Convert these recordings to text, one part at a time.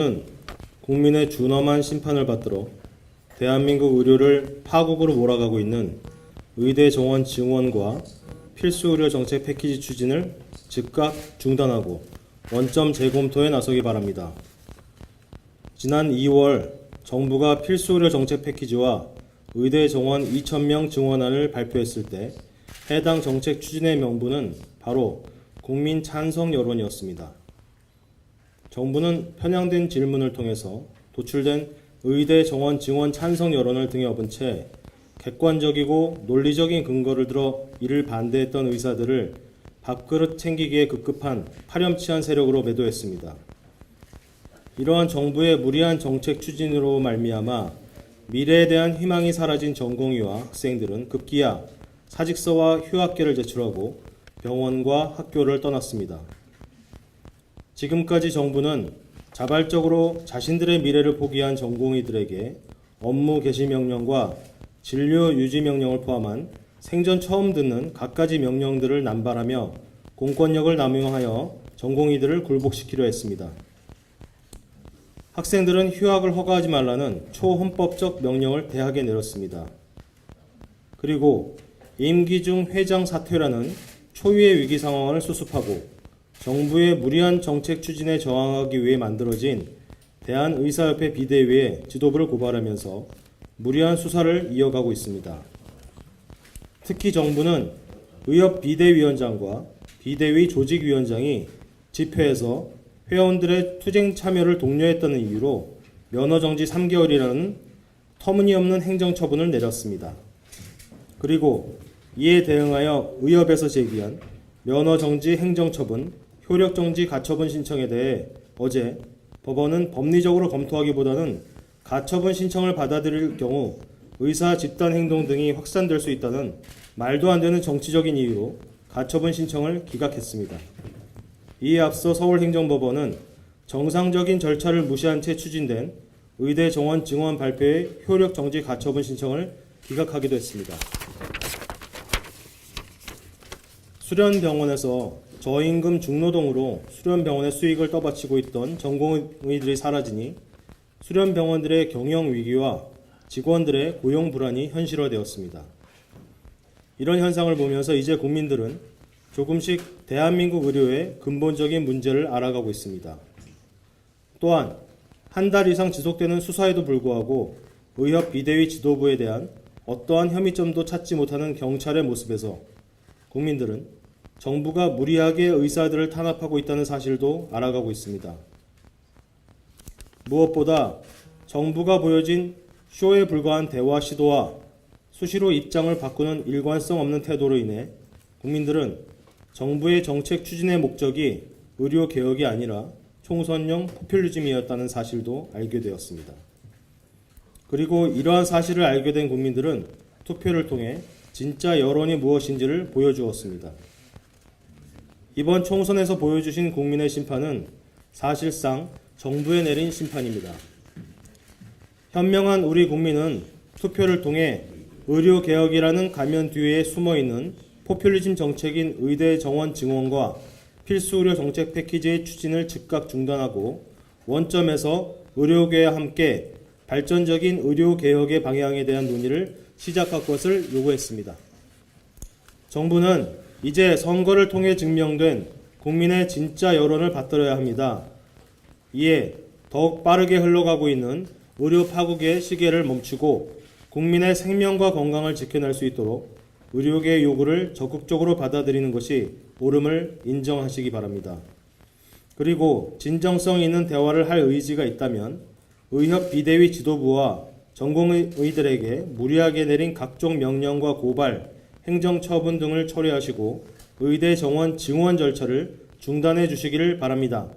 는 국민의 준엄한 심판을 받들어 대한민국 의료를 파국으로 몰아가고 있는 의대 정원 증원과 필수 의료 정책 패키지 추진을 즉각 중단하고 원점 재검토에 나서기 바랍니다. 지난 2월 정부가 필수 의료 정책 패키지와 의대 정원 2,000명 증원안을 발표했을 때 해당 정책 추진의 명분은 바로 국민 찬성 여론이었습니다. 정부는 편향된 질문을 통해서 도출된 의대 정원 증원 찬성 여론을 등에 업은 채 객관적이고 논리적인 근거를 들어 이를 반대했던 의사들을 밥그릇 챙기기에 급급한 파렴치한 세력으로 매도했습니다. 이러한 정부의 무리한 정책 추진으로 말미암아 미래에 대한 희망이 사라진 전공의와 학생들은 급기야 사직서와 휴학계를 제출하고 병원과 학교를 떠났습니다. 지금까지 정부는 자발적으로 자신들의 미래를 포기한 전공의들에게 업무 개시 명령과 진료 유지 명령을 포함한 생전 처음 듣는 갖가지 명령들을 남발하며 공권력을 남용하여 전공의들을 굴복시키려 했습니다. 학생들은 휴학을 허가하지 말라는 초헌법적 명령을 대학에 내렸습니다. 그리고 임기 중 회장 사퇴라는 초유의 위기 상황을 수습하고 정부의 무리한 정책 추진에 저항하기 위해 만들어진 대한의사협회 비대위에 지도부를 고발하면서 무리한 수사를 이어가고 있습니다. 특히 정부는 의협 비대위원장과 비대위 조직위원장이 집회에서 회원들의 투쟁 참여를 독려했다는 이유로 면허정지 3개월이라는 터무니없는 행정처분을 내렸습니다. 그리고 이에 대응하여 의협에서 제기한 면허정지 행정처분, 효력정지 가처분 신청에 대해 어제 법원은 법리적으로 검토하기보다는 가처분 신청을 받아들일 경우 의사 집단 행동 등이 확산될 수 있다는 말도 안 되는 정치적인 이유로 가처분 신청을 기각했습니다. 이에 앞서 서울행정법원은 정상적인 절차를 무시한 채 추진된 의대 정원 증원 발표의 효력정지 가처분 신청을 기각하기도 했습니다. 수련병원에서 저임금 중노동으로 수련병원의 수익을 떠받치고 있던 전공의들이 사라지니 수련병원들의 경영 위기와 직원들의 고용 불안이 현실화되었습니다. 이런 현상을 보면서 이제 국민들은 조금씩 대한민국 의료의 근본적인 문제를 알아가고 있습니다. 또한 한 달 이상 지속되는 수사에도 불구하고 의협 비대위 지도부에 대한 어떠한 혐의점도 찾지 못하는 경찰의 모습에서 국민들은 정부가 무리하게 의사들을 탄압하고 있다는 사실도 알아가고 있습니다. 무엇보다 정부가 보여진 쇼에 불과한 대화 시도와 수시로 입장을 바꾸는 일관성 없는 태도로 인해 국민들은 정부의 정책 추진의 목적이 의료개혁이 아니라 총선용 포퓰리즘이었다는 사실도 알게 되었습니다. 그리고 이러한 사실을 알게 된 국민들은 투표를 통해 진짜 여론이 무엇인지를 보여주었습니다. 이번 총선에서 보여주신 국민의 심판은 사실상 정부에 내린 심판입니다. 현명한 우리 국민은 투표를 통해 의료개혁이라는 가면 뒤에 숨어있는 포퓰리즘 정책인 의대 정원 증원과 필수 의료 정책 패키지의 추진을 즉각 중단하고 원점에서 의료계와 함께 발전적인 의료개혁의 방향에 대한 논의를 시작할 것을 요구했습니다. 정부는 이제 선거를 통해 증명된 국민의 진짜 여론을 받들어야 합니다. 이에 더욱 빠르게 흘러가고 있는 의료 파국의 시계를 멈추고 국민의 생명과 건강을 지켜낼 수 있도록 의료계의 요구를 적극적으로 받아들이는 것이 옳음을 인정하시기 바랍니다. 그리고 진정성 있는 대화를 할 의지가 있다면 의협 비대위 지도부와 전공의들에게 무리하게 내린 각종 명령과 고발, 행정처분 등을 처리하시고 의대 정원 증원 절차를 중단해 주시기를 바랍니다.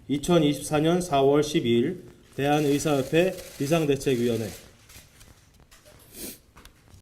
2024년 4월 12일 대한의사협회 비상대책위원회